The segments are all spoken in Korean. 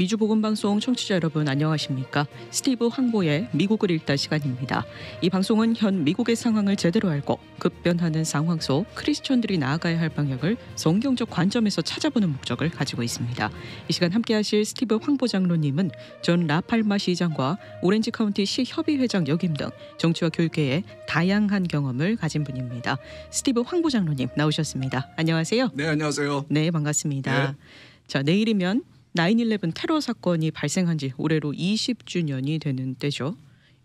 미주보건방송 청취자 여러분 안녕하십니까? 스티브 황보의 미국을 읽다 시간입니다. 이 방송은 현 미국의 상황을 제대로 알고 급변하는 상황 속 크리스천들이 나아가야 할 방향을 성경적 관점에서 찾아보는 목적을 가지고 있습니다. 이 시간 함께하실 스티브 황보 장로님은 전 라팔마 시장과 오렌지 카운티 시 협의회장 역임 등 정치와 교육계에 다양한 경험을 가진 분입니다. 스티브 황보 장로님 나오셨습니다. 안녕하세요. 네, 안녕하세요. 네, 반갑습니다. 네. 자, 내일이면 9/11 테러 사건이 발생한 지 올해로 20주년이 되는 때죠.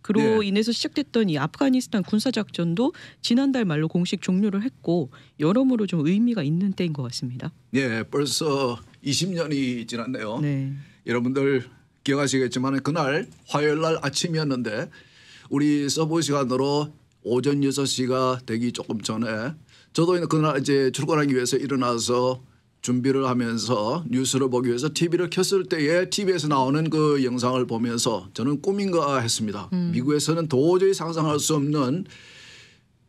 그로 네. 인해서 시작됐던 이 아프가니스탄 군사작전도 지난달 말로 공식 종료를 했고 여러모로 좀 의미가 있는 때인 것 같습니다. 네, 벌써 20년이 지났네요. 네. 여러분들 기억하시겠지만 그날 화요일 날 아침이었는데 우리 서부 시간으로 오전 6시가 되기 조금 전에 저도 그날 이제 출근하기 위해서 일어나서 준비를 하면서 뉴스를 보기 위해서 TV를 켰을 때에 TV에서 나오는 그 영상을 보면서 저는 꿈인가 했습니다. 미국에서는 도저히 상상할 수 없는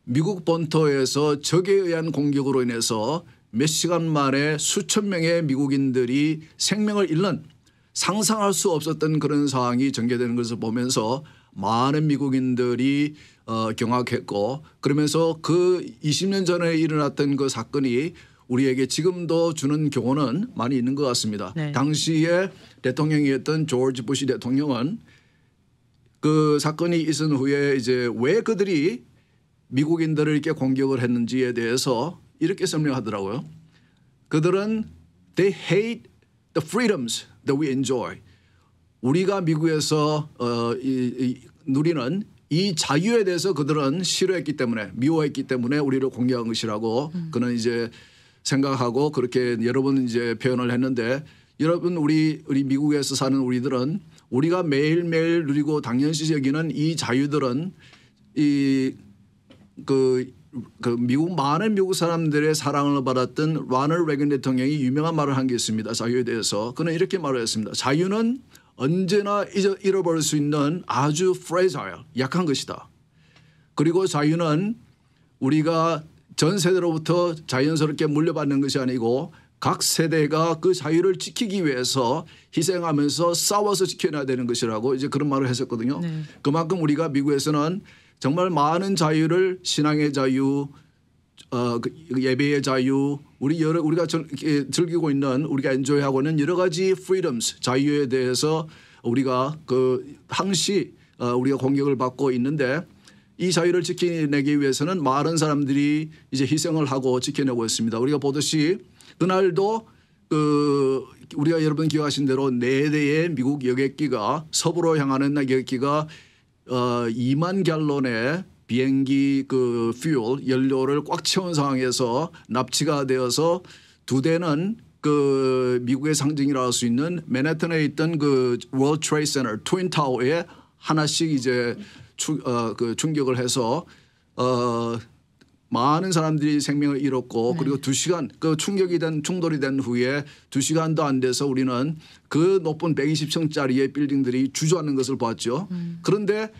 미국 본토에서 적에 의한 공격으로 인해서 몇 시간 만에 수천 명의 미국인들이 생명을 잃는 상상할 수 없었던 그런 상황이 전개되는 것을 보면서 많은 미국인들이 경악했고 그러면서 그 20년 전에 일어났던 그 사건이 우리에게 지금도 주는 교훈은 많이 있는 것 같습니다. 네. 당시에 대통령이었던 조지 부시 대통령은 그 사건이 있은 후에 이제 왜 그들이 미국인들을 이렇게 공격을 했는지에 대해서 이렇게 설명하더라고요. 그들은 they hate the freedoms that we enjoy. 우리가 미국에서 누리는 이 자유에 대해서 그들은 싫어했기 때문에 미워했기 때문에 우리를 공격한 것이라고 그는 이제 생각하고 그렇게 여러 번 이제 표현을 했는데 여러분 우리 미국에서 사는 우리들은 우리가 매일매일 누리고 당연시 여기는 이 자유들은 그 미국 많은 미국 사람들의 사랑을 받았던 라널드 레이건 대통령이 유명한 말을 한 게 있습니다. 자유에 대해서 그는 이렇게 말을 했습니다. 자유는 언제나 잃어버릴 수 있는 아주 fragile 약한 것이다. 그리고 자유는 우리가 전 세대로부터 자연스럽게 물려받는 것이 아니고 각 세대가 그 자유를 지키기 위해서 희생하면서 싸워서 지켜내야 되는 것이라고 이제 그런 말을 했었거든요. 네. 그만큼 우리가 미국에서는 정말 많은 자유를 신앙의 자유, 예배의 자유, 우리가 즐기고 있는 우리가 엔조이하고 있는 여러 가지 freedoms 자유에 대해서 우리가 항시 우리가 공격을 받고 있는데 이 자유를 지켜내기 위해서는 많은 사람들이 이제 희생을 하고 지켜내고 있습니다. 우리가 보듯이 그날도 우리가 여러분 기억하신 대로 4대의 미국 여객기가 서부로 향하는 여객기가 2만 갤런의 비행기 퓨얼 연료를 꽉 채운 상황에서 납치가 되어서 2대는 미국의 상징이라 할 수 있는 맨해튼에 있던 월드 트레이드 센터 트윈 타워에 하나씩 이제 충격을 해서 많은 사람들이 생명을 잃었고 네. 그리고 2시간 충돌이 된 후에 2시간도 안 돼서 우리는 그 높은 120층짜리의 빌딩들이 주저앉는 것을 봤죠. 그런데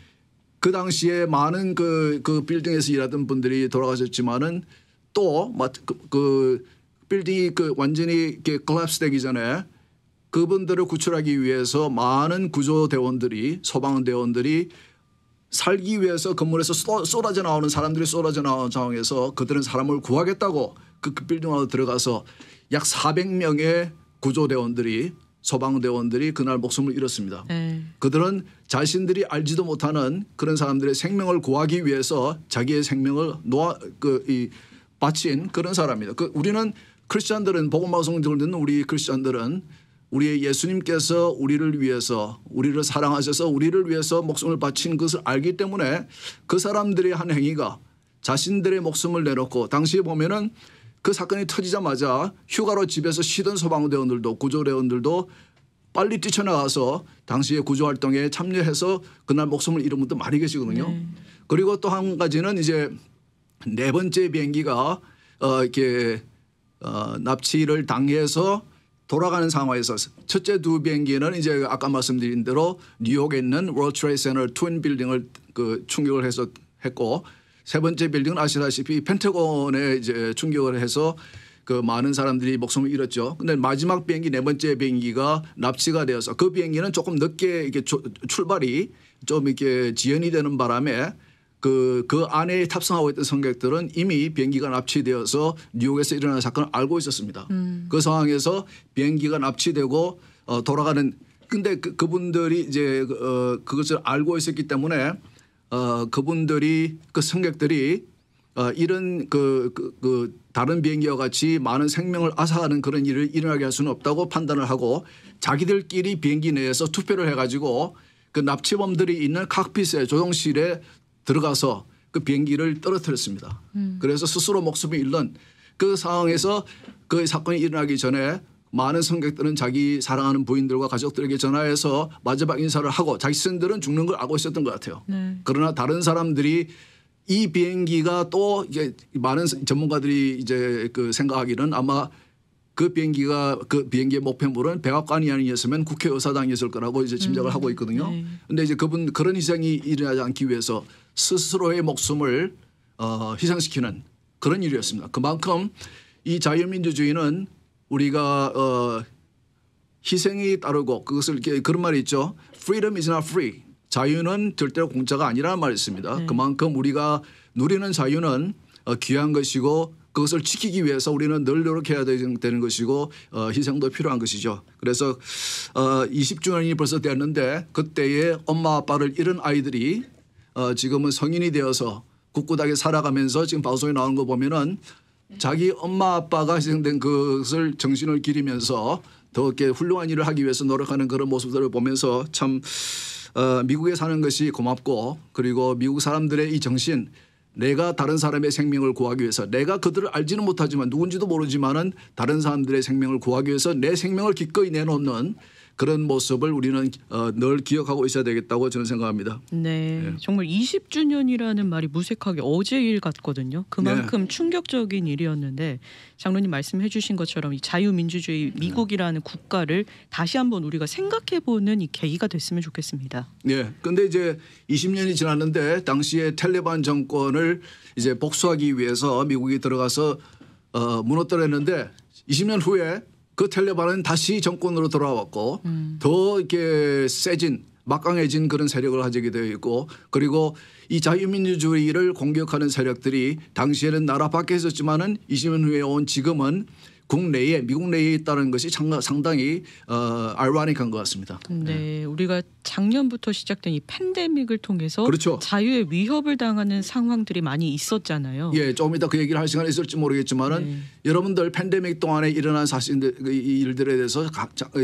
그 당시에 많은 그 빌딩에서 일하던 분들이 돌아가셨지만은 또 빌딩이 완전히 collapse 되기 전에 그분들을 구출하기 위해서 많은 구조대원들이 소방대원들이 살기 위해서 건물에서 쏟아져 나오는 사람들이 쏟아져 나오는 상황에서 그들은 사람을 구하겠다고 그 빌딩 안으로 들어가서 약 400명의 구조대원들이 소방대원들이 그날 목숨을 잃었습니다. 네. 그들은 자신들이 알지도 못하는 그런 사람들의 생명을 구하기 위해서 자기의 생명을 바친 그런 사람입니다. 우리는 크리스천들은 복음방송을 듣는 우리 크리스천들은 우리의 예수님께서 우리를 위해서 우리를 사랑하셔서 우리를 위해서 목숨을 바친 것을 알기 때문에 그 사람들의 한 행위가 자신들의 목숨을 내놓고 당시에 보면은 그 사건이 터지자마자 휴가로 집에서 쉬던 소방대원들도 구조대원들도 빨리 뛰쳐나가서 당시의 구조활동에 참여해서 그날 목숨을 잃은 분도 많이 계시거든요. 네. 그리고 또 한 가지는 이제 4번째 비행기가 이렇게 납치를 당해서 돌아가는 상황에서 첫째 2 비행기는 이제 아까 말씀드린 대로 뉴욕에 있는 월드 트레이드 센터 트윈 빌딩을 충격을 해서 했고 3번째 빌딩은 아시다시피 펜타곤에 이제 충격을 해서 그 많은 사람들이 목숨을 잃었죠. 근데 마지막 비행기 네 번째 비행기가 납치가 되어서 그 비행기는 조금 늦게 이렇게 출발이 좀 이렇게 지연이 되는 바람에 그 안에 탑승하고 있던 승객들은 이미 비행기가 납치되어서 뉴욕에서 일어난 사건을 알고 있었습니다. 그 상황에서 비행기가 납치되고 돌아가는 근데 그분들이 이제 그것을 알고 있었기 때문에 그분들이 그 승객들이 이런 다른 비행기와 같이 많은 생명을 앗아가는 그런 일을 일어나게 할 수는 없다고 판단을 하고 자기들끼리 비행기 내에서 투표를 해가지고 그 납치범들이 있는 칵핏의 조종실에 들어가서 그 비행기를 떨어뜨렸습니다. 그래서 스스로 목숨을 잃는 그 상황에서 그 사건이 일어나기 전에 많은 승객들은 자기 사랑하는 부인들과 가족들에게 전화해서 마지막 인사를 하고 자기 스승들은 죽는 걸 알고 있었던 것 같아요. 그러나 다른 사람들이 이 비행기가 또 이게 많은 전문가들이 이제 그 생각하기는 아마 그 비행기의 목표물은 백악관이 아니었으면 국회의사당이었을 거라고 이제 짐작을 하고 있거든요. 그런데 이제 그런 희생이 일어나지 않기 위해서 스스로의 목숨을 희생시키는 그런 일이었습니다. 그만큼 이 자유민주주의는 우리가 희생이 따르고 그것을 이렇게 그런 말이 있죠. Freedom is not free. 자유는 절대로 공짜가 아니라는 말이 있습니다. 그만큼 우리가 누리는 자유는 귀한 것이고 그것을 지키기 위해서 우리는 늘 노력해야 되는 것이고 희생도 필요한 것이죠. 그래서 20주년이 벌써 되었는데 그때의 엄마 아빠를 잃은 아이들이 지금은 성인이 되어서 굳굳하게 살아가면서 지금 방송에 나오는 거 보면은 자기 엄마 아빠가 희생된 그것을 정신을 기리면서 더 이렇게 훌륭한 일을 하기 위해서 노력하는 그런 모습들을 보면서 참 미국에 사는 것이 고맙고 그리고 미국 사람들의 이 정신 내가 다른 사람의 생명을 구하기 위해서 내가 그들을 알지는 못하지만 누군지도 모르지만은 다른 사람들의 생명을 구하기 위해서 내 생명을 기꺼이 내놓는 그런 모습을 우리는 늘 기억하고 있어야 되겠다고 저는 생각합니다. 네, 정말 20주년이라는 말이 무색하게 어제 일 같거든요. 그만큼 충격적인 일이었는데 장로님 말씀해 주신 것처럼 이 자유민주주의 미국이라는 국가를 다시 한번 우리가 생각해보는 이 계기가 됐으면 좋겠습니다. 네, 그런데 이제 20년이 지났는데 당시에 텔레반 정권을 이제 복수하기 위해서 미국이 들어가서 무너뜨렸는데 20년 후에 그 텔레반은 다시 정권으로 돌아왔고 더 이렇게 세진 막강해진 그런 세력을 가지게 되어 있고 그리고 이 자유민주주의를 공격하는 세력들이 당시에는 나라 밖에 있었지만은 20년 후에 온 지금은 국내에 미국 내에 있다는 것이 상당히 아이러니한 것 같습니다. 네, 우리가 작년부터 시작된 이 팬데믹을 통해서 그렇죠. 자유의 위협을 당하는 상황들이 많이 있었잖아요. 예, 조금 이따 그 얘기를 할 시간이 있을지 모르겠지만은 여러분들 팬데믹 동안에 일어난 사실들 이 일들에 대해서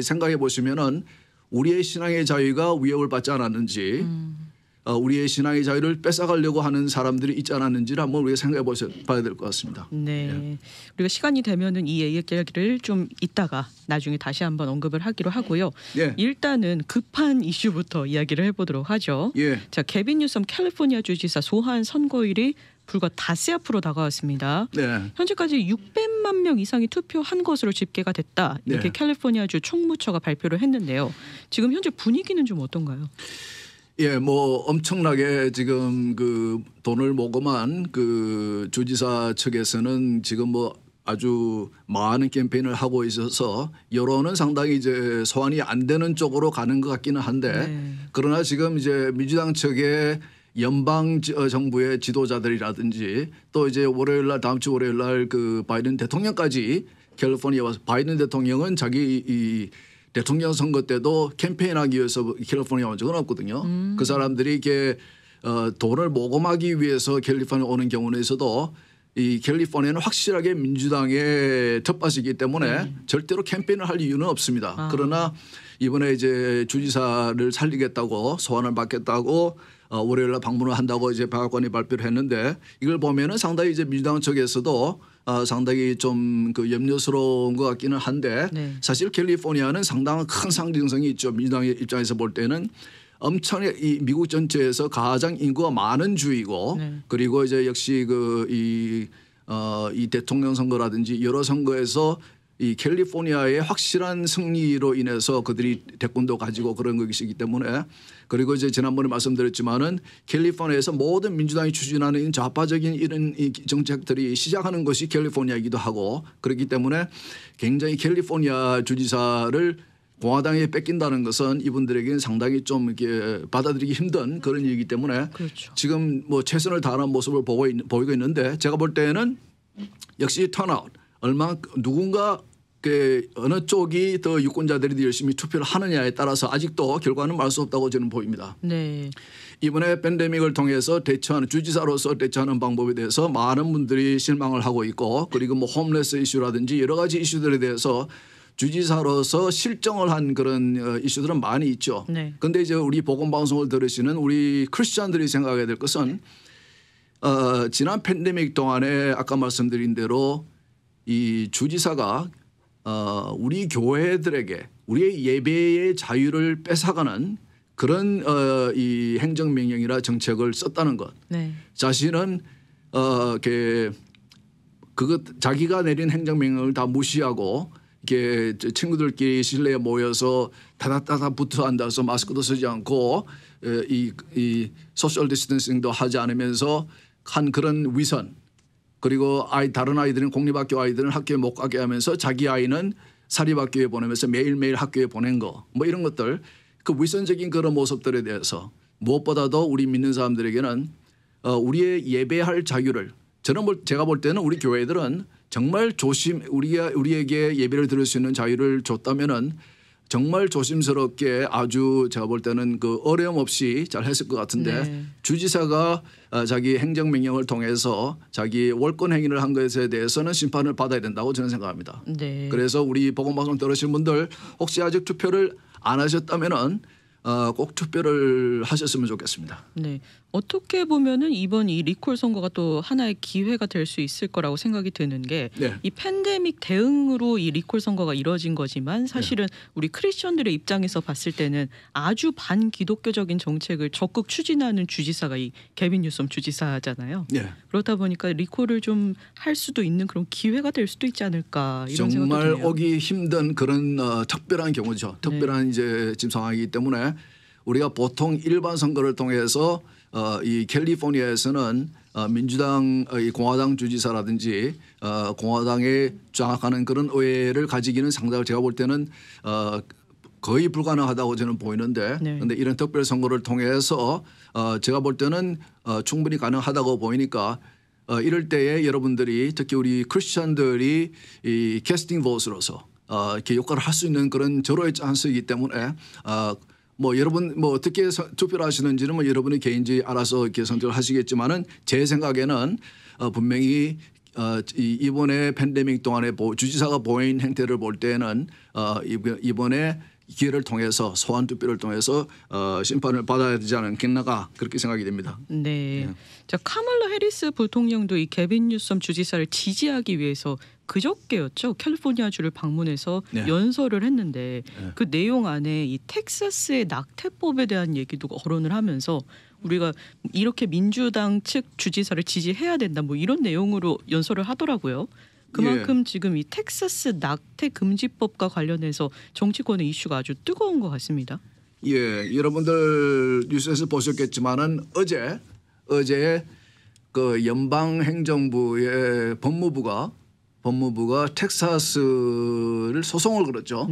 생각해 보시면은 우리의 신앙의 자유가 위협을 받지 않았는지. 우리의 신앙의 자유를 뺏어가려고 하는 사람들이 있지 않았는지를 한번 우리가 생각해 봐야 될 것 같습니다. 네, 우리가 시간이 되면은 이 얘기를 좀 이따가 나중에 다시 한번 언급을 하기로 하고요. 일단은 급한 이슈부터 이야기를 해보도록 하죠. 자, 게빈 뉴섬 캘리포니아 주지사 소환 선거일이 불과 닷새 앞으로 다가왔습니다. 현재까지 600만 명 이상이 투표한 것으로 집계가 됐다. 이렇게 캘리포니아주 총무처가 발표를 했는데요. 지금 현재 분위기는 좀 어떤가요? 예, 뭐 엄청나게 지금 그 돈을 모금한 그 주지사 측에서는 지금 뭐 아주 많은 캠페인을 하고 있어서 여론은 상당히 이제 소환이 안 되는 쪽으로 가는 것 같기는 한데 그러나 지금 이제 민주당 측의 연방 정부의 지도자들이라든지 또 이제 월요일날 다음 주 월요일날 그 바이든 대통령까지 캘리포니아 와서 바이든 대통령은 자기 이 대통령 선거 때도 캠페인하기 위해서 캘리포니아 온 적은 없거든요. 그 사람들이 이게 돈을 모금하기 위해서 캘리포니아 오는 경우는 있어도 이 캘리포니아는 확실하게 민주당의 텃밭이기 때문에 절대로 캠페인을 할 이유는 없습니다. 그러나 이번에 이제 주지사를 살리겠다고 소환을 받겠다고 월요일날 방문을 한다고 이제 백악관이 발표를 했는데 이걸 보면은 상당히 이제 민주당 측에서도 상당히 좀 그 염려스러운 것 같기는 한데 사실 캘리포니아는 상당한 큰 상징성이 있죠. 민주당의 입장에서 볼 때는 엄청나게 이 미국 전체에서 가장 인구가 많은 주이고 그리고 이제 역시 이 대통령 선거라든지 여러 선거에서 이 캘리포니아의 확실한 승리로 인해서 그들이 대권도 가지고 그런 것이기 때문에 그리고 이제 지난번에 말씀드렸지만은 캘리포니아에서 모든 민주당이 추진하는 좌파적인 이런 이 정책들이 시작하는 것이 캘리포니아이기도 하고 그렇기 때문에 굉장히 캘리포니아 주지사를 공화당에 뺏긴다는 것은 이분들에게는 상당히 좀 이렇게 받아들이기 힘든 그런 일이기 때문에 그렇죠. 지금 뭐 최선을 다하는 모습을 보이고 있는데 제가 볼 때는 역시 턴아웃 얼마 누군가 그 어느 쪽이 더 유권자들이 열심히 투표를 하느냐에 따라서 아직도 결과는 말 수 없다고 저는 보입니다. 네. 이번에 팬데믹을 통해서 대처하는 주지사로서 대처하는 방법에 대해서 많은 분들이 실망을 하고 있고 그리고 뭐 홈레스 이슈라든지 여러 가지 이슈들에 대해서 주지사로서 실정을 한 그런 이슈들은 많이 있죠. 그런데 네. 이제 우리 복음 방송을 들으시는 우리 크리스천들이 생각해야 될 것은 지난 팬데믹 동안에 아까 말씀드린 대로 이 주지사가 우리 교회들에게 우리의 예배의 자유를 뺏어가는 그런 이 행정명령이나 정책을 썼다는 것. 네. 자신은 그것 자기가 내린 행정명령을 다 무시하고 이렇게 친구들끼리 실내에 모여서 다다다다 붙어 앉아서 마스크도 쓰지 않고 이 소셜 디스턴싱도 하지 않으면서 한 그런 위선 그리고 다른 아이들은 공립학교 아이들은 학교에 못 가게 하면서 자기 아이는 사립학교에 보내면서 매일매일 학교에 보낸 거 뭐 이런 것들 그 위선적인 그런 모습들에 대해서 무엇보다도 우리 믿는 사람들에게는 우리의 예배할 자유를 제가 볼 때는 우리 교회들은 정말 우리에게 예배를 드릴 수 있는 자유를 줬다면은 정말 조심스럽게 아주 제가 볼 때는 그 어려움 없이 잘 했을 것 같은데 네. 주지사가 자기 행정명령을 통해서 자기 월권 행위를 한 것에 대해서는 심판을 받아야 된다고 저는 생각합니다. 네. 그래서 우리 복음방송 들으신 분들 혹시 아직 투표를 안 하셨다면은 꼭 투표를 하셨으면 좋겠습니다. 네. 어떻게 보면은 이번 이 리콜 선거가 또 하나의 기회가 될 수 있을 거라고 생각이 드는 게 이 팬데믹 대응으로 이 리콜 선거가 이뤄진 거지만 사실은 우리 크리스천들의 입장에서 봤을 때는 아주 반기독교적인 정책을 적극 추진하는 주지사가 이 개빈 뉴섬 주지사잖아요. 그렇다 보니까 리콜을 좀 할 수도 있는 그런 기회가 될 수도 있지 않을까 이런 생각도 정말 드네요. 오기 힘든 그런 특별한 경우죠. 특별한 이제 지금 상황이기 때문에 우리가 보통 일반 선거를 통해서 이 캘리포니아에서는 민주당 공화당 주지사라든지 공화당에 장악하는 그런 의회를 가지기는 상당히 제가 볼 때는 거의 불가능하다고 저는 보이는데 그런데 이런 특별 선거를 통해서 제가 볼 때는 충분히 가능하다고 보이니까 이럴 때에 여러분들이 특히 우리 크리스천들이 이 캐스팅 보스로서 이렇게 역할을 할 수 있는 그런 절호의 찬스이기 때문에 뭐 여러분 뭐 어떻게 투표를 하시는지는 뭐 여러분의 개인지 알아서 이렇게 선택을 하시겠지만은 제 생각에는 분명히 이번에 팬데믹 동안에 주지사가 보인 행태를 볼 때는 이번에 기회를 통해서 소환 투표를 통해서 심판을 받아야 되지 않겠나 그렇게 생각이 됩니다. 네. 자, 카멀라 해리스 부통령도 이 개빈 뉴섬 주지사를 지지하기 위해서 그저께였죠. 캘리포니아주를 방문해서 연설을 했는데 그 내용 안에 이 텍사스의 낙태법에 대한 얘기도 거론을 하면서 우리가 이렇게 민주당 측 주지사를 지지해야 된다 뭐 이런 내용으로 연설을 하더라고요. 그만큼 지금 이 텍사스 낙태 금지법과 관련해서 정치권의 이슈가 아주 뜨거운 것 같습니다. 예, 여러분들 뉴스에서 보셨겠지만은 어제 그 연방 행정부의 법무부가 텍사스를 소송을 걸었죠.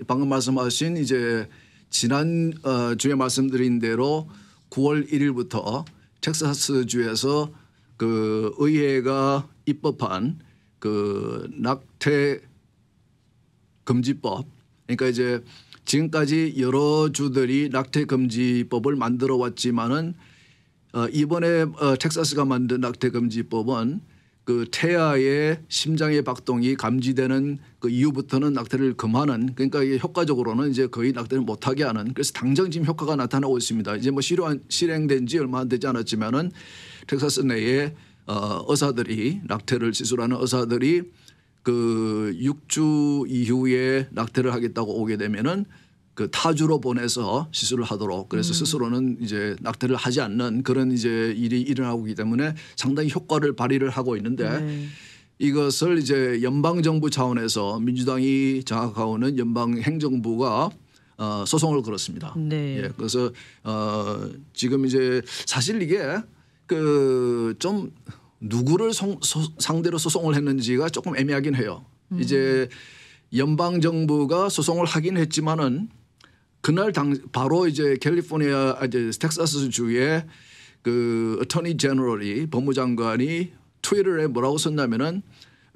방금 말씀하신 이제 지난 주에 말씀드린 대로 9월 1일부터 텍사스 주에서 그 의회가 입법한 그 낙태 금지법, 그러니까 이제 지금까지 여러 주들이 낙태 금지법을 만들어 왔지만은 이번에 텍사스가 만든 낙태 금지법은 그 태아의 심장의 박동이 감지되는 그 이후부터는 낙태를 금하는, 그러니까 이게 효과적으로는 이제 거의 낙태를 못하게 하는, 그래서 당장 지금 효과가 나타나고 있습니다. 이제 뭐 실행된 지 얼마 안 되지 않았지만은 텍사스 내에 의사들이 낙태를 시술하는 의사들이 그 6주 이후에 낙태를 하겠다고 오게 되면은 그 타주로 보내서 시술을 하도록, 그래서 스스로는 이제 낙태를 하지 않는 그런 이제 일이 일어나고 있기 때문에 상당히 효과를 발휘를 하고 있는데 이것을 이제 연방 정부 차원에서 민주당이 장악하고 있는 연방 행정부가 소송을 걸었습니다. 네. 예, 그래서 지금 이제 사실 이게 그 좀 누구를 상대로 소송을 했는지가 조금 애매하긴 해요. 이제 연방 정부가 소송을 하긴 했지만은 그날 바로 이제 캘리포니아 이제 텍사스 주의 그 어토니 제너럴이 법무장관이 트위터에 뭐라고 썼냐면은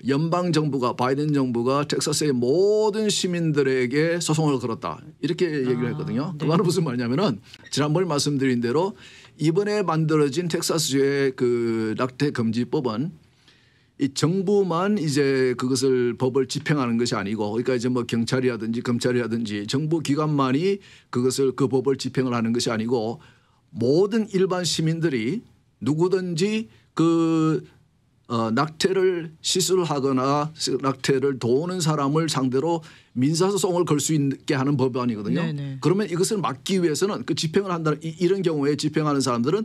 연방 정부가 바이든 정부가 텍사스의 모든 시민들에게 소송을 걸었다 이렇게 얘기를 했거든요. 네. 그 말은 무슨 말이냐면은 지난번에 말씀드린 대로 이번에 만들어진 텍사스주의 그 낙태 금지법은 이 정부만 이제 그것을 법을 집행하는 것이 아니고 그러니까 이제 뭐 경찰이라든지 검찰이라든지 정부 기관만이 그것을 그 법을 집행을 하는 것이 아니고 모든 일반 시민들이 누구든지 그 낙태를 시술하거나 낙태를 도우는 사람을 상대로 민사소송을 걸 수 있게 하는 법안이거든요. 네네. 그러면 이것을 막기 위해서는 그 집행을 한다는 이런 경우에 집행하는 사람들은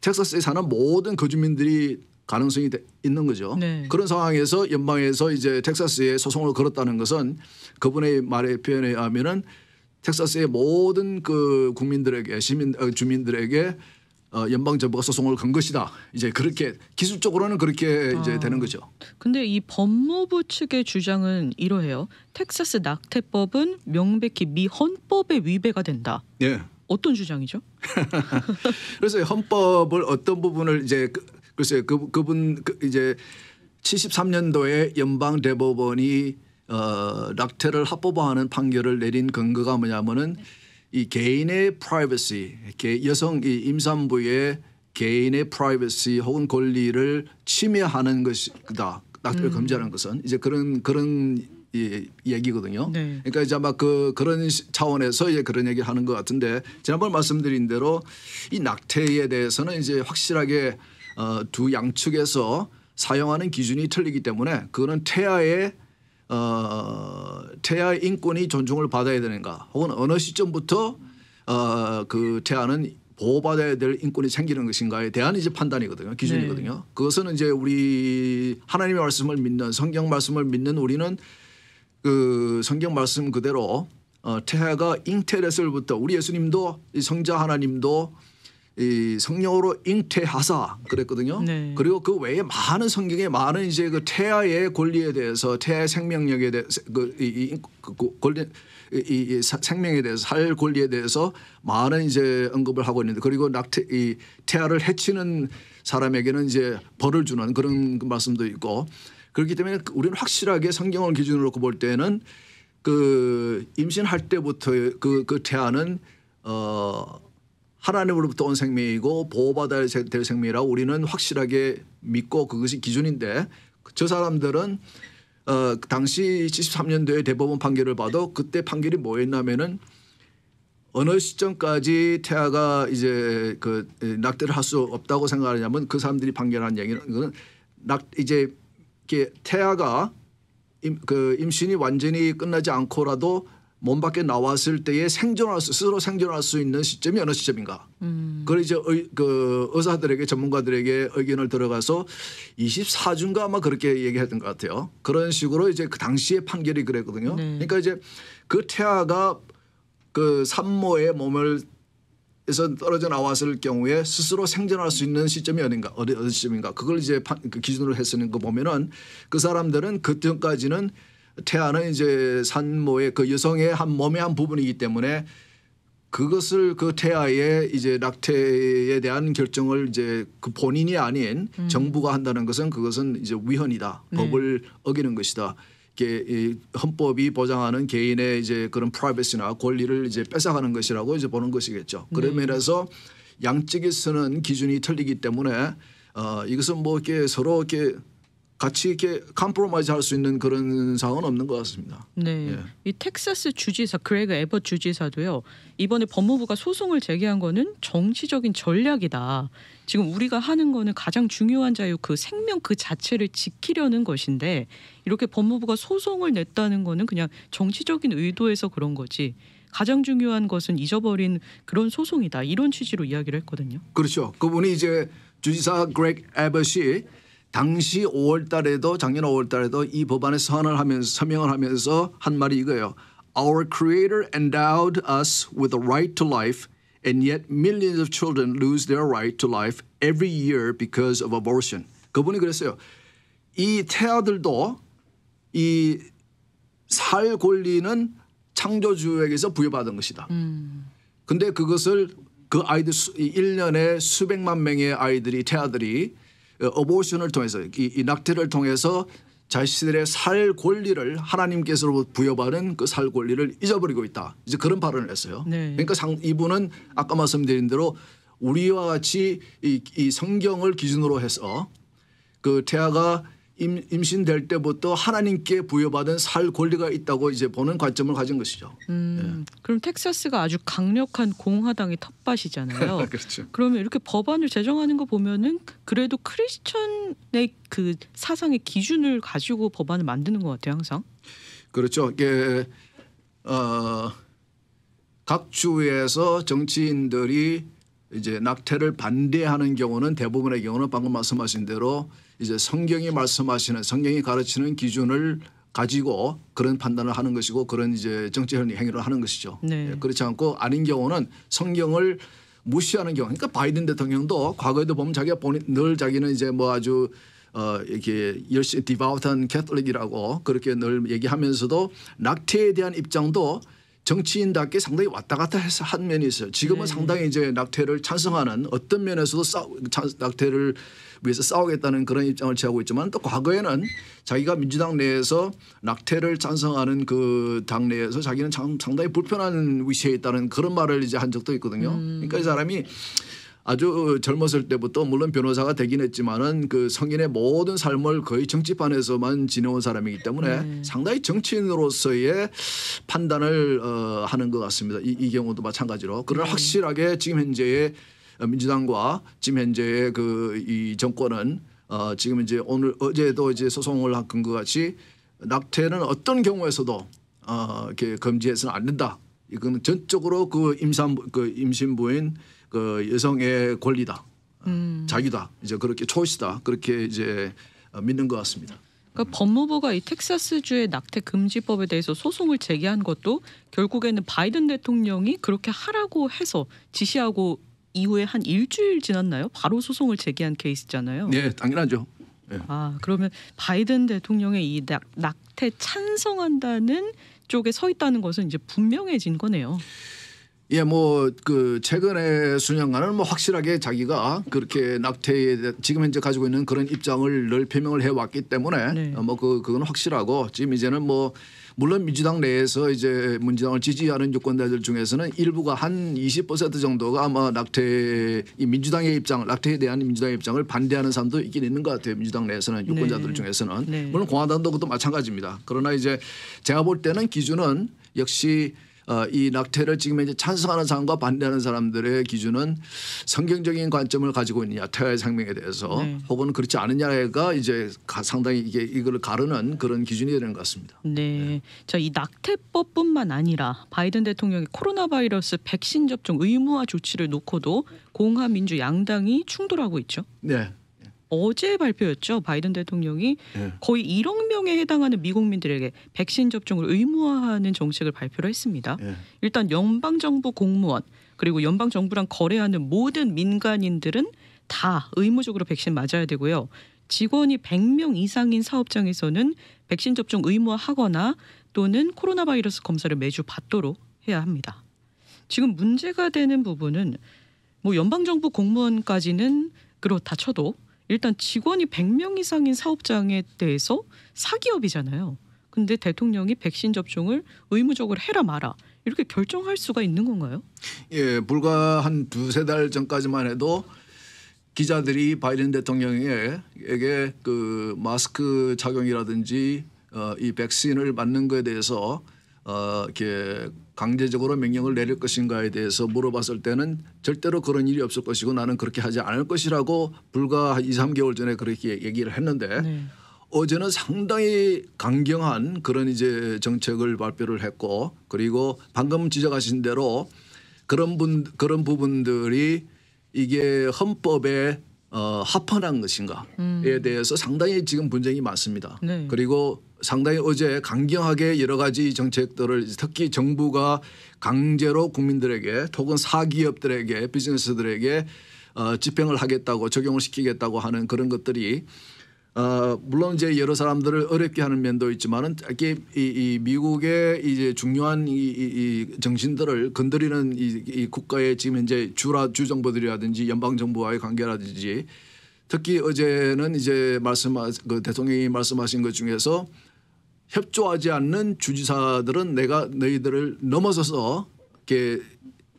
텍사스에 사는 모든 거주민들이 가능성이 있는 거죠. 네. 그런 상황에서 연방에서 이제 텍사스에 소송을 걸었다는 것은 그분의 말에 표현에 의하면은 텍사스의 모든 그 국민들에게 주민들에게 연방 정부가 소송을 건 것이다. 이제 그렇게 기술적으로는 그렇게 이제 되는 거죠. 근데 이 법무부 측의 주장은 이러해요. 텍사스 낙태법은 명백히 미 헌법에 위배가 된다. 예. 어떤 주장이죠? 그래서 헌법을 어떤 부분을 이제 글쎄요 그분 이제 73년도에 연방 대법원이 낙태를 합법화하는 판결을 내린 근거가 뭐냐면은 이 개인의 프라이버시, 여성 이 임산부의 개인의 프라이버시 혹은 권리를 침해하는 것이다. 낙태를 금지하는 것은 이제 그런 얘기거든요. 네. 그러니까 이제 아마 그런 차원에서 이제 그런 얘기를 하는 것 같은데 지난번 말씀드린 대로 이 낙태에 대해서는 이제 확실하게 두 양측에서 사용하는 기준이 틀리기 때문에 그거는 태아의 인권이 존중을 받아야 되는가 혹은 어느 시점부터 그 태아는 보호받아야 될 인권이 생기는 것인가에 대한 이제 판단이거든요. 기준이거든요. 네. 그것은 이제 우리 하나님의 말씀을 믿는 성경 말씀을 믿는 우리는 그 성경 말씀 그대로 태아가 잉태됐을부터 우리 예수님도 이 성자 하나님도 이 성령으로 잉태하사 그랬거든요. 네. 그리고 그 외에 많은 성경에 많은 이제 그 태아의 권리에 대해서 태아의 생명력에 대해서 생명에 대해서 살 권리에 대해서 많은 이제 언급을 하고 있는데 그리고 이 태아를 해치는 사람에게는 이제 벌을 주는 그런 말씀도 있고 그렇기 때문에 우리는 확실하게 성경을 기준으로 볼 때는 그 임신할 때부터 그 태아는 하나님으로부터 온 생명이고 보호받아야 될 생명이라고 우리는 확실하게 믿고 그것이 기준인데 저 사람들은 당시 73년도에 대법원 판결을 봐도 그때 판결이 뭐였냐면은 어느 시점까지 태아가 이제 그 낙태를 할 수 없다고 생각하냐면 그 사람들이 판결한 얘기는 이제 태아가 그 임신이 완전히 끝나지 않고라도 몸 밖에 나왔을 때에 스스로 생존할 수 있는 시점이 어느 시점인가. 그걸 이제 그 의사들에게 전문가들에게 의견을 들어가서 24주인가 아마 그렇게 얘기했던 것 같아요. 그런 식으로 이제 그 당시에 판결이 그랬거든요. 네. 그러니까 이제 그 태아가 그 산모의 몸을 에서 떨어져 나왔을 경우에 스스로 생존할 수 있는 시점이 어느 시점인가. 그걸 이제 그 기준으로 했으는 거 보면은 그 사람들은 그 전까지는 태아는 이제 산모의 그 여성의 몸의 한 부분이기 때문에 그것을 그 태아의 이제 낙태에 대한 결정을 이제 그 본인이 아닌 정부가 한다는 것은 그것은 이제 위헌이다. 네. 법을 어기는 것이다. 이 헌법이 보장하는 개인의 이제 그런 프라이버시나 권리를 이제 뺏어가는 것이라고 이제 보는 것이겠죠. 그런 면에서 양측에서는 기준이 틀리기 때문에 이것은 뭐 이렇게 서로 이렇게 같이 이렇게 컴프로마이즈 할 수 있는 그런 상황은 없는 것 같습니다. 네, 예. 이 텍사스 주지사 그레그 에버트 주지사도요. 이번에 법무부가 소송을 제기한 거는 정치적인 전략이다. 지금 우리가 하는 거는 가장 중요한 자유 그 생명 그 자체를 지키려는 것인데 이렇게 법무부가 소송을 냈다는 거는 그냥 정치적인 의도에서 그런 거지. 가장 중요한 것은 잊어버린 그런 소송이다. 이런 취지로 이야기를 했거든요. 그렇죠. 그분이 이제 주지사 그레그 에버시 당시 5월 달에도 작년 5월 달에도 이 법안에 서명을 하면서 한 말이 이거예요. Our Creator endowed us with a right to life and yet millions of children lose their right to life every year because of abortion. 그분이 그랬어요. 이 태아들도 이 살 권리는 창조주에게서 부여받은 것이다. 근데 그것을 그 아이들 1년에 수백만 명의 아이들이 태아들이 어보션을 통해서 이 낙태를 통해서 자신들의 살 권리를 하나님께서 부여받은 그 살 권리를 잊어버리고 있다. 이제 그런 발언을 했어요. 네. 그러니까 이분은 아까 말씀드린 대로 우리와 같이 이 성경을 기준으로 해서 그 태아가 임신될 때부터 하나님께 부여받은 살 권리가 있다고 이제 보는 관점을 가진 것이죠. 그럼 텍사스가 아주 강력한 공화당의 텃밭이잖아요. 그렇죠. 그러면 이렇게 법안을 제정하는 거 보면은 그래도 크리스천의 그 사상의 기준을 가지고 법안을 만드는 것 같아요, 항상. 그렇죠. 이게 각 주에서 정치인들이 이제 낙태를 반대하는 경우는 대부분의 경우는 방금 말씀하신 대로 이제 성경이 말씀하시는 성경이 가르치는 기준을 가지고 그런 판단을 하는 것이고 그런 이제 정치 행위를 하는 것이죠. 네. 예, 그렇지 않고 아닌 경우는 성경을 무시하는 경우. 그러니까 바이든 대통령도 과거에도 보면 자기가 늘 자기는 이제 뭐 아주 이렇게 열심히 디바우트한 캐톨릭이라고 그렇게 늘 얘기하면서도 낙태에 대한 입장도 정치인답게 상당히 왔다 갔다 해서 한 면이 있어요. 지금은 네. 상당히 이제 낙태를 찬성하는 어떤 면에서도 낙태를 위해서 싸우겠다는 그런 입장을 취하고 있지만 또 과거에는 자기가 민주당 내에서 낙태를 찬성하는 그 당 내에서 자기는 상당히 불편한 위치에 있다는 그런 말을 이제 한 적도 있거든요. 그러니까 이 사람이 아주 젊었을 때부터 물론 변호사가 되긴 했지만은 그 성인의 모든 삶을 거의 정치판에서만 지내온 사람이기 때문에 상당히 정치인으로서의 판단을 하는 것 같습니다. 이 경우도 마찬가지로. 그러나 확실하게 지금 현재의 민주당과 지금 현재의 그 이 정권은 지금 이제 어제도 이제 소송을 한 것 같이 낙태는 어떤 경우에서도 이렇게 금지해서는 안 된다. 이거는 전적으로 그 임신부인 그 여성의 권리다, 자유다, 이제 그렇게 초이스다, 그렇게 이제 믿는 것 같습니다. 그러니까 법무부가 이 텍사스주의 낙태 금지법에 대해서 소송을 제기한 것도 결국에는 바이든 대통령이 그렇게 하라고 해서 지시하고 이후에 한 일주일 지났나요? 바로 소송을 제기한 케이스잖아요. 네, 당연하죠. 네. 아, 그러면 바이든 대통령의 이 낙태 찬성한다는 쪽에 서 있다는 것은 이제 분명해진 거네요. 예, 뭐 그 최근에 수년간은 뭐 확실하게 자기가 그렇게 낙태에 지금 현재 가지고 있는 그런 입장을 늘 표명을 해왔기 때문에 네. 뭐 그건 확실하고 지금 이제는 뭐 물론 민주당 내에서 이제 민주당을 지지하는 유권자들 중에서는 일부가 한 20% 정도가 아마 이 민주당의 입장, 낙태에 대한 민주당의 입장을 반대하는 사람도 있긴 있는 것 같아요. 민주당 내에서는 유권자들 네. 중에서는 네. 물론 공화당도 그것도 마찬가지입니다. 그러나 이제 제가 볼 때는 기준은 역시 이 낙태를 지금 이제 찬성하는 사람과 반대하는 사람들의 기준은 성경적인 관점을 가지고 있느냐 태아의 생명에 대해서 네. 혹은 그렇지 않느냐가 이제 상당히 이걸 가르는 그런 기준이 되는 것 같습니다. 네. 자, 이 낙태법뿐만 아니라 바이든 대통령의 코로나 바이러스 백신 접종 의무화 조치를 놓고도 공화 민주 양당이 충돌하고 있죠. 네. 어제 발표였죠. 바이든 대통령이 네. 거의 1억 명에 해당하는 미국민들에게 백신 접종을 의무화하는 정책을 발표를 했습니다. 네. 일단 연방정부 공무원 그리고 연방정부랑 거래하는 모든 민간인들은 다 의무적으로 백신 맞아야 되고요. 직원이 100명 이상인 사업장에서는 백신 접종 의무화하거나 또는 코로나 바이러스 검사를 매주 받도록 해야 합니다. 지금 문제가 되는 부분은 뭐 연방정부 공무원까지는 그렇다 쳐도 일단 직원이 100명 이상인 사업장에 대해서 사기업이잖아요. 근데 대통령이 백신 접종을 의무적으로 해라 마라 이렇게 결정할 수가 있는 건가요? 예, 불과 한 두세 달 전까지만 해도 기자들이 바이든 대통령에게 그 마스크 착용이라든지 이 백신을 맞는 것에 대해서 이렇게 강제적으로 명령을 내릴 것인가에 대해서 물어봤을 때는 절대로 그런 일이 없을 것이고 나는 그렇게 하지 않을 것이라고 불과 2, 3개월 전에 그렇게 얘기를 했는데 네. 어제는 상당히 강경한 그런 이제 정책을 발표를 했고 그리고 방금 지적하신 대로 그런 부분들이 이게 헌법에 합헌한 것인가에 대해서 상당히 지금 분쟁이 많습니다. 네. 그리고 상당히 어제 강경하게 여러 가지 정책들을 특히 정부가 강제로 국민들에게 혹은 사기업들에게 비즈니스들에게 집행을 하겠다고 적용을 시키겠다고 하는 그런 것들이 물론 이제 여러 사람들을 어렵게 하는 면도 있지만은 이게 이 미국의 이제 중요한 이 정신들을 건드리는 이 국가의 지금 현재 주 정부들이라든지 연방 정부와의 관계라든지 특히 어제는 이제 그 대통령이 말씀하신 것 중에서 협조하지 않는 주지사들은 내가 너희들을 넘어서서 이렇게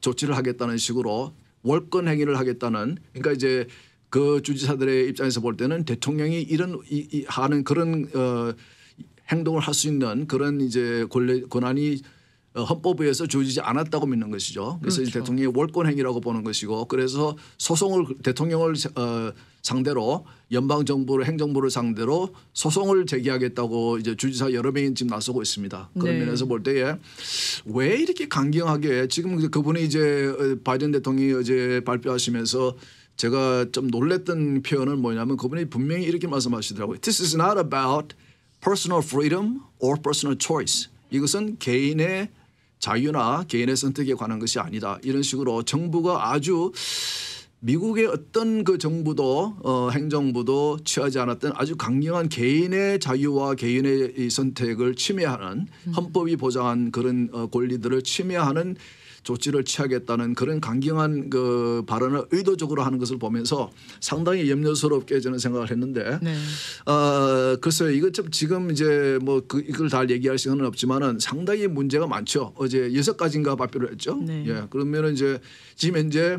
조치를 하겠다는 식으로 월권 행위를 하겠다는 그러니까 이제 그 주지사들의 입장에서 볼 때는 대통령이 이런 하는 그런 행동을 할 수 있는 그런 이제 권한이 헌법에서 주어지지 않았다고 믿는 것이죠. 그래서 그렇죠. 대통령의 월권 행위라고 보는 것이고 그래서 소송을 대통령을 상대로 연방 정부를 행정부를 상대로 소송을 제기하겠다고 이제 주지사 여러 명이 지금 나서고 있습니다. 그런 네. 면에서 볼 때에 왜 이렇게 강경하게 지금 그분이 이제 바이든 대통령이 어제 발표하시면서 제가 좀 놀랬던 표현은 뭐냐면 그분이 분명히 이렇게 말씀하시더라고요. This is not about personal freedom or personal choice. 이것은 개인의 자유나 개인의 선택에 관한 것이 아니다. 이런 식으로 정부가 아주 미국의 어떤 그 정부도 행정부도 취하지 않았던 아주 강경한 개인의 자유와 개인의 이 선택을 침해하는 헌법이 보장한 그런 권리들을 침해하는 조치를 취하겠다는 그런 강경한 그 발언을 의도적으로 하는 것을 보면서 상당히 염려스럽게 저는 생각을 했는데 네. 글쎄요 이거 좀 지금 이제 뭐 이걸 다 얘기할 시간은 없지만은 상당히 문제가 많죠. 어제 6가지인가 발표를 했죠. 네. 예, 그러면은 이제 지금 현재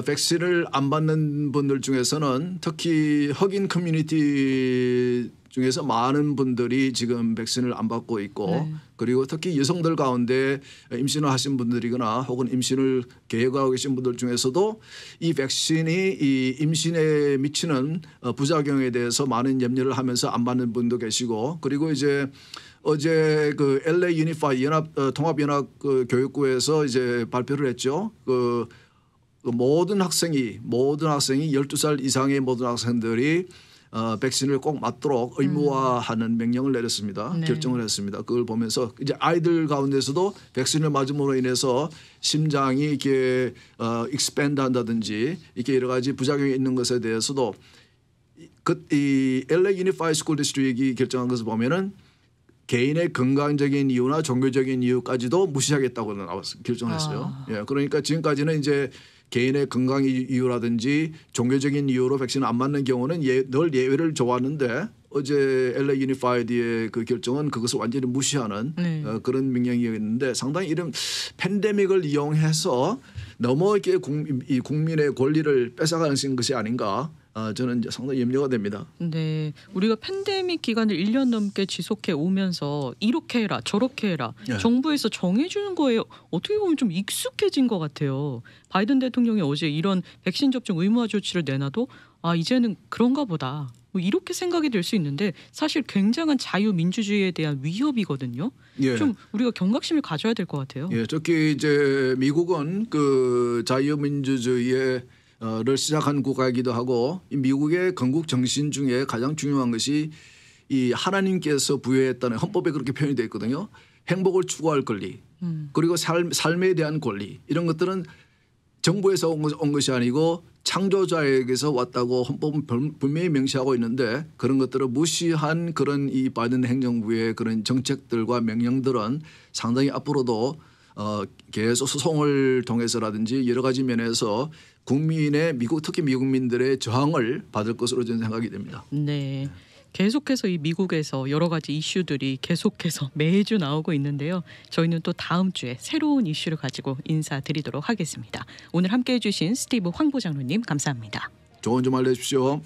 백신을 안 받는 분들 중에서는 특히 흑인 커뮤니티 중에서 많은 분들이 지금 백신을 안 받고 있고 네. 그리고 특히 여성들 가운데 임신을 하신 분들이거나 혹은 임신을 계획하고 계신 분들 중에서도 이 백신이 이 임신에 미치는 부작용에 대해서 많은 염려를 하면서 안 받는 분도 계시고 그리고 이제 어제 그 LA 유니파이 통합연합 그 교육부에서 이제 발표를 했죠. 그 모든 학생이 12살 이상의 모든 학생들이 백신을 꼭 맞도록 의무화하는 명령을 내렸습니다. 네. 결정을 했습니다. 그걸 보면서 이제 아이들 가운데서도 백신을 맞음으로 인해서 심장이 이렇게 expand 한다든지 이렇게 여러 가지 부작용이 있는 것에 대해서도 이 LA Unified School District이 결정한 것을 보면은 개인의 건강적인 이유나 종교적인 이유까지도 무시하겠다고 결정을 했어요. 예, 그러니까 지금까지는 이제 개인의 건강 이유라든지 종교적인 이유로 백신을 안 맞는 경우는 늘 예외를 줘왔는데 어제 LA 유니파이드의 그 결정은 그것을 완전히 무시하는 네. 그런 명령이었는데 상당히 이런 팬데믹을 이용해서 너무 이렇게 이 국민의 권리를 뺏어가는 것이 아닌가 저는 이제 상당히 염려가 됩니다. 네, 우리가 팬데믹 기간을 1년 넘게 지속해 오면서 이렇게 해라 저렇게 해라 예. 정부에서 정해주는 거에 어떻게 보면 좀 익숙해진 것 같아요. 바이든 대통령이 어제 이런 백신 접종 의무화 조치를 내놔도 이제는 그런가 보다 뭐 이렇게 생각이 될 수 있는데 사실 굉장한 자유민주주의에 대한 위협이거든요. 예. 좀 우리가 경각심을 가져야 될 것 같아요. 예, 특히 이제 미국은 그 자유민주주의의 를 시작한 국가이기도 하고 이 미국의 건국 정신 중에 가장 중요한 것이 이 하나님께서 부여했다는 헌법에 그렇게 표현이 되어 있거든요. 행복을 추구할 권리 그리고 삶에 대한 권리 이런 것들은 정부에서 온 것이 아니고 창조자에게서 왔다고 헌법은 분명히 명시하고 있는데 그런 것들을 무시한 그런 이 바이든 행정부의 그런 정책들과 명령들은 상당히 앞으로도 계속 소송을 통해서라든지 여러 가지 면에서 국민의 특히 미국민들의 저항을 받을 것으로 저는 생각이 됩니다. 네. 계속해서 이 미국에서 여러 가지 이슈들이 계속해서 매주 나오고 있는데요. 저희는 또 다음 주에 새로운 이슈를 가지고 인사드리도록 하겠습니다. 오늘 함께해 주신 스티브 황 부장로님 감사합니다. 조언 좀 알려주십시오.